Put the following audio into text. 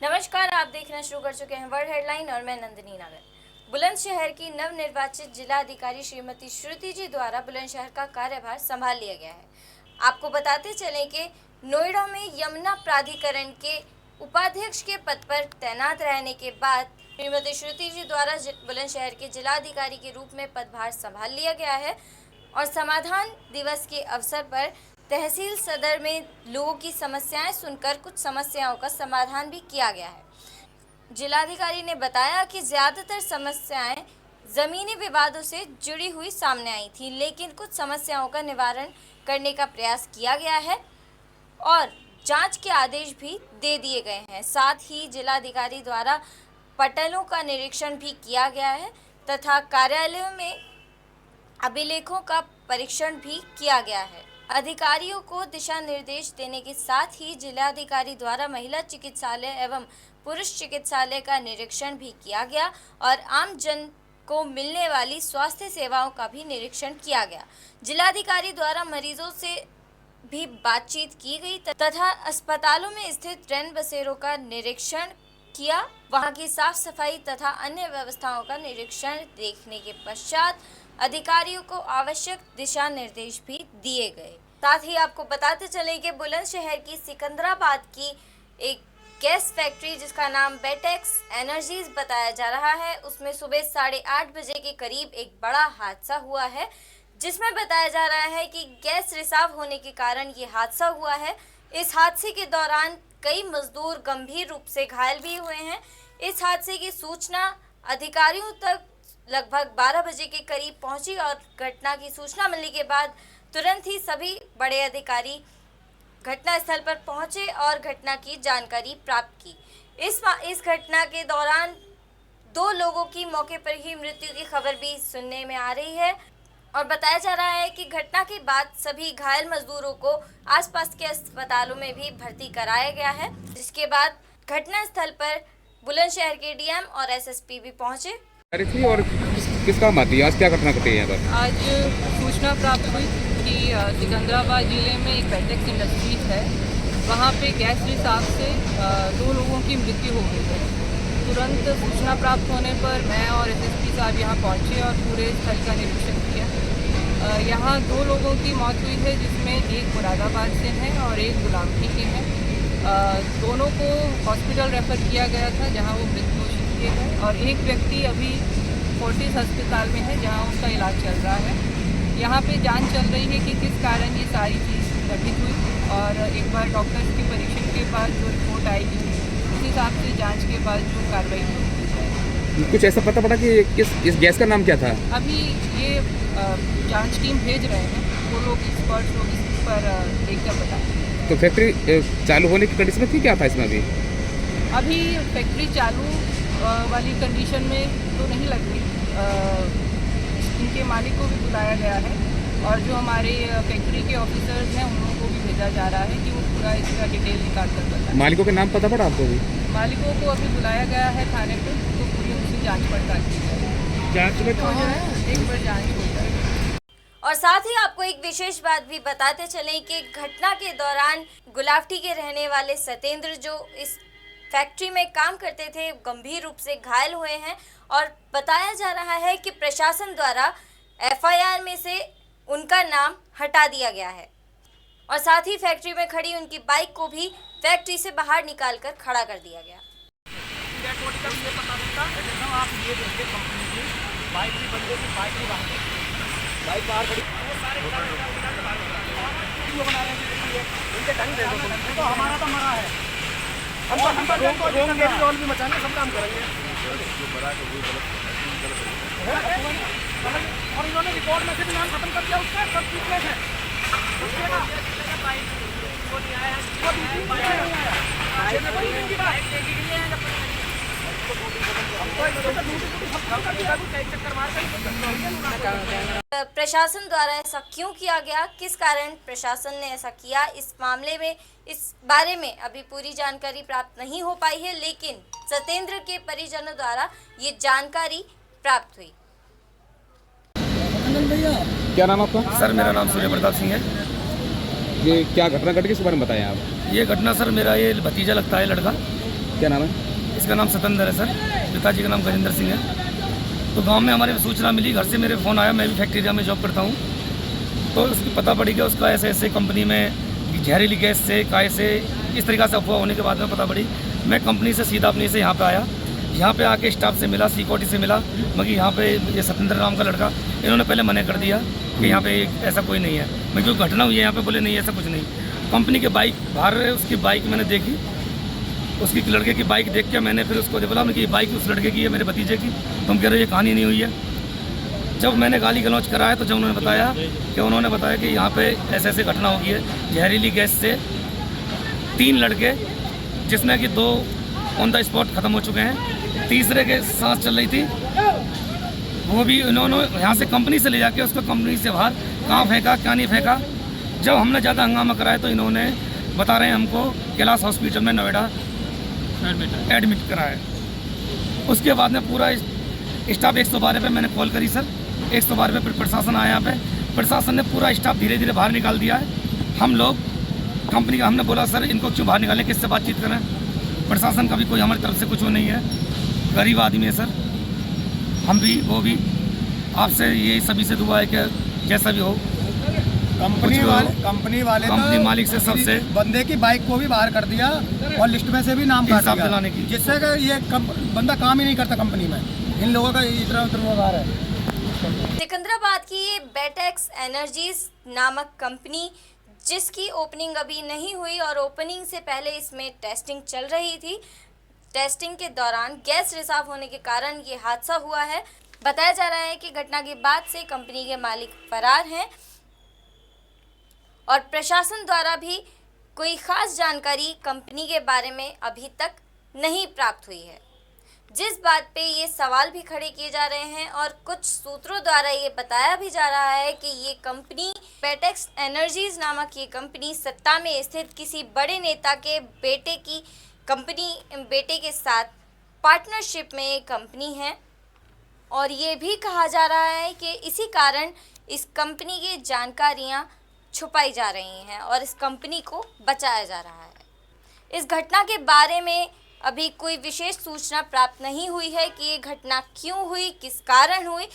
नमस्कार, आप देखना शुरू कर चुके हैं वर्ल्ड हेडलाइन और मैं नंदिनी नागर। बुलंदशहर की नवनिर्वाचित जिलाधिकारी श्रीमती श्रुति जी द्वारा बुलंदशहर का कार्यभार संभाल लिया गया है। आपको बताते चलें कि नोएडा में यमुना प्राधिकरण के उपाध्यक्ष के पद पर तैनात रहने के बाद श्रीमती श्रुति जी द्वारा बुलंदशहर के जिलाधिकारी के रूप में पदभार संभाल लिया गया है और समाधान दिवस के अवसर पर तहसील सदर में लोगों की समस्याएं सुनकर कुछ समस्याओं का समाधान भी किया गया है। जिलाधिकारी ने बताया कि ज़्यादातर समस्याएं ज़मीनी विवादों से जुड़ी हुई सामने आई थी, लेकिन कुछ समस्याओं का निवारण करने का प्रयास किया गया है और जांच के आदेश भी दे दिए गए हैं। साथ ही जिलाधिकारी द्वारा पटलों का निरीक्षण भी किया गया है तथा कार्यालयों में अभिलेखों का परीक्षण भी किया गया है। अधिकारियों को दिशा निर्देश देने के साथ ही जिलाधिकारी द्वारा महिला चिकित्सालय एवं पुरुष चिकित्सालय का निरीक्षण भी किया गया और आम जन को मिलने वाली स्वास्थ्य सेवाओं का भी निरीक्षण किया गया। जिलाधिकारी द्वारा मरीजों से भी बातचीत की गई तथा अस्पतालों में स्थित रैन बसेरों का निरीक्षण किया। वहां की साफ सफाई तथा अन्य व्यवस्थाओं का निरीक्षण देखने के पश्चात अधिकारियों को आवश्यक दिशा निर्देश भी दिए गए। साथ ही आपको बताते चले कि बुलंदशहर की सिकंदराबाद की एक गैस फैक्ट्री जिसका नाम बेटेक्स एनर्जीज बताया जा रहा है, उसमें सुबह 8:30 बजे के करीब एक बड़ा हादसा हुआ है, जिसमें बताया जा रहा है कि गैस रिसाव होने के कारण ये हादसा हुआ है। इस हादसे के दौरान कई मजदूर गंभीर रूप से घायल भी हुए हैं। इस हादसे की सूचना अधिकारियों तक लगभग 12 बजे के करीब पहुंची और घटना की सूचना मिलने के बाद तुरंत ही सभी बड़े अधिकारी घटनास्थल पर पहुंचे और घटना की जानकारी प्राप्त की। इस घटना के दौरान 2 लोगों की मौके पर ही मृत्यु की खबर भी सुनने में आ रही है और बताया जा रहा है कि घटना के बाद सभी घायल मजदूरों को आसपास के अस्पतालों में भी भर्ती कराया गया है, जिसके बाद घटनास्थल पर बुलंदशहर के डीएम और एसएसपी भी पहुंचे थी और किस काम आती है? आज क्या घटना घटी है यहाँ पर? आज सूचना प्राप्त हुई कि सिकंदराबाद जिले में एक बेटेक्स इंडस्ट्रीज है, वहाँ पे गैस रिसाव से 2 लोगों की मृत्यु हो गई है। तुरंत सूचना प्राप्त होने पर मैं और एसएसपी साहब यहाँ पहुँचे और पूरे स्थल का निरीक्षण किया। यहाँ 2 लोगों की मौत हुई है, जिसमें एक मुरादाबाद से है और एक गुलामपुर के हैं। दोनों को हॉस्पिटल रेफ़र किया गया था, जहाँ वो मृत घोषित किए गए, और एक व्यक्ति अभी फोर्टिस अस्पताल में है, जहाँ उसका इलाज चल रहा है। यहाँ पे जांच चल रही है कि किस कारण ये सारी चीज़ घटित हुई और एक बार डॉक्टर्स के परीक्षण के बाद जो रिपोर्ट आएगी उस हिसाब से जांच के बाद जो कार्रवाई होगी। कुछ ऐसा पता पड़ा कि इस गैस का नाम क्या था? अभी ये जांच टीम भेज रहे हैं, वो लोग एक्सपर्ट्स लोग इस पर देखकर बताएं। तो फैक्ट्री चालू होने की कंडीशन में थी, क्या था इसमें? अभी फैक्ट्री चालू वाली कंडीशन में तो नहीं लग रही। इनके मालिक को भी बुलाया गया है और जो हमारे फैक्ट्री के ऑफिसर्स हैं उन लोगों को भी भेजा जा रहा है कि वो पूरा इसका डिटेल निकाल कर बताएं। मालिकों के नाम पता पड़ा आपको भी? मालिकों को अभी बुलाया गया है थाने पर, तो पूरी उनकी जाँच पड़ताल की जाएगी। जाँच में तो एक बार जाँच हो जाएगी। और साथ ही आपको एक विशेष बात भी बताते चलें कि घटना के दौरान गुलावटी के रहने वाले सतेंद्र जो इस फैक्ट्री में काम करते थे, गंभीर रूप से घायल हुए हैं और बताया जा रहा है कि प्रशासन द्वारा एफआईआर में से उनका नाम हटा दिया गया है और साथ ही फैक्ट्री में खड़ी उनकी बाइक को भी फैक्ट्री से बाहर निकालकर खड़ा कर दिया गया। हमारा तो मरा है, हम भी मचाने सब काम करेंगे और इन्होंने रिकॉर्ड में से भी नाम खत्म कर दिया उसका, सब फिटनेस है उसके ना प्रशासन द्वारा ऐसा क्यों किया गया, किस कारण प्रशासन ने ऐसा किया, इस मामले में इस बारे में अभी पूरी जानकारी प्राप्त नहीं हो पाई है, लेकिन सतेंद्र के परिजनों द्वारा ये जानकारी प्राप्त हुई। क्या नाम आपका? सर मेरा नाम सूर्य प्रताप सिंह है। ये क्या घटना घटी, किस बारे में बताएं आप? ये घटना सर मेरा ये भतीजा लगता है लड़का, क्या नाम है? इसका नाम सतेंद्र है सर, पिताजी का नाम गजेंद्र सिंह है। तो गांव में हमारे सूचना मिली, घर से मेरे फ़ोन आया, मैं भी फैक्ट्री एरिया में जॉब करता हूँ। तो उसकी पता पड़ी कि उसका ऐसे ऐसे कंपनी में जहरीली गैस से काय से इस तरीक़े से अफवाह होने के बाद में पता पड़ी। मैं कंपनी से सीधा अपनी से यहाँ पे आया, यहाँ पे आके स्टाफ से मिला, सिक्योरिटी से मिला, मगर यहाँ पे ये सतेंद्र नाम का लड़का, इन्होंने पहले मना कर दिया कि यहाँ पे ऐसा कोई नहीं है। मैं जो घटना हुई है यहाँ पे बोले नहीं ऐसा कुछ नहीं। कंपनी के बाइक बाहर है, उसकी बाइक मैंने देखी, उसकी लड़के की बाइक देख के मैंने फिर उसको बोला कि ये बाइक उस लड़के की है, मेरे भतीजे की। तुम कह रहे हो ये कहानी नहीं हुई है। जब मैंने गाली गलौज कराया तो जब उन्होंने बताया कि यहाँ पे ऐसे ऐसे घटना हो गई है जहरीली गैस से 3 लड़के, जिसमें कि 2 ऑन द स्पॉट ख़त्म हो चुके हैं, तीसरे के सांस चल रही थी, वो भी इन्होंने यहाँ से कंपनी से ले जाके उसको कंपनी से बाहर कहाँ फेंका क्या नहीं फेंका। जब हमने ज़्यादा हंगामा कराया तो इन्होंने बता रहे हैं हमको कैलाश हॉस्पिटल में नोएडा एडमिट कराया। उसके बाद में पूरा स्टाफ 112 पे मैंने कॉल करी सर, 112 पे फिर प्रशासन आया यहाँ पे। प्रशासन ने पूरा स्टाफ धीरे धीरे बाहर निकाल दिया है। हम लोग कंपनी का हमने बोला सर इनको क्यों बाहर निकालें, किससे बातचीत करें। प्रशासन का भी कोई हमारी तरफ से कुछ नहीं है, गरीब आदमी है सर। हम भी वो भी आपसे ये सभी से दुआ है कि जैसा भी हो कंपनी मालिक से सबसे बंदे की बाइक को भी बाहर कर दिया और लिस्ट में से भी नाम काट हिसाब दिया, दिलाने की, जिससे कि ये बंदा काम ही नहीं करता कंपनी में। इन लोगों का इतना व्यवहार है। सिकंदराबाद की ये बेटेक्स एनर्जीज नामक कंपनी, जिसकी ओपनिंग अभी नहीं हुई और ओपनिंग से पहले इसमें टेस्टिंग चल रही थी। टेस्टिंग के दौरान गैस रिसाव होने के कारण ये हादसा हुआ है। बताया जा रहा है कि घटना के बाद से कंपनी के मालिक फरार हैं और प्रशासन द्वारा भी कोई खास जानकारी कंपनी के बारे में अभी तक नहीं प्राप्त हुई है। जिस बात पे ये सवाल भी खड़े किए जा रहे हैं और कुछ सूत्रों द्वारा ये बताया भी जा रहा है कि ये कंपनी बेटेक्स एनर्जीज नामक ये कंपनी सत्ता में स्थित किसी बड़े नेता के बेटे के साथ पार्टनरशिप में एक कंपनी है और ये भी कहा जा रहा है कि इसी कारण इस कंपनी की जानकारियां छुपाई जा रही हैं और इस कंपनी को बचाया जा रहा है। इस घटना के बारे में अभी कोई विशेष सूचना प्राप्त नहीं हुई है कि ये घटना क्यों हुई, किस कारण हुई।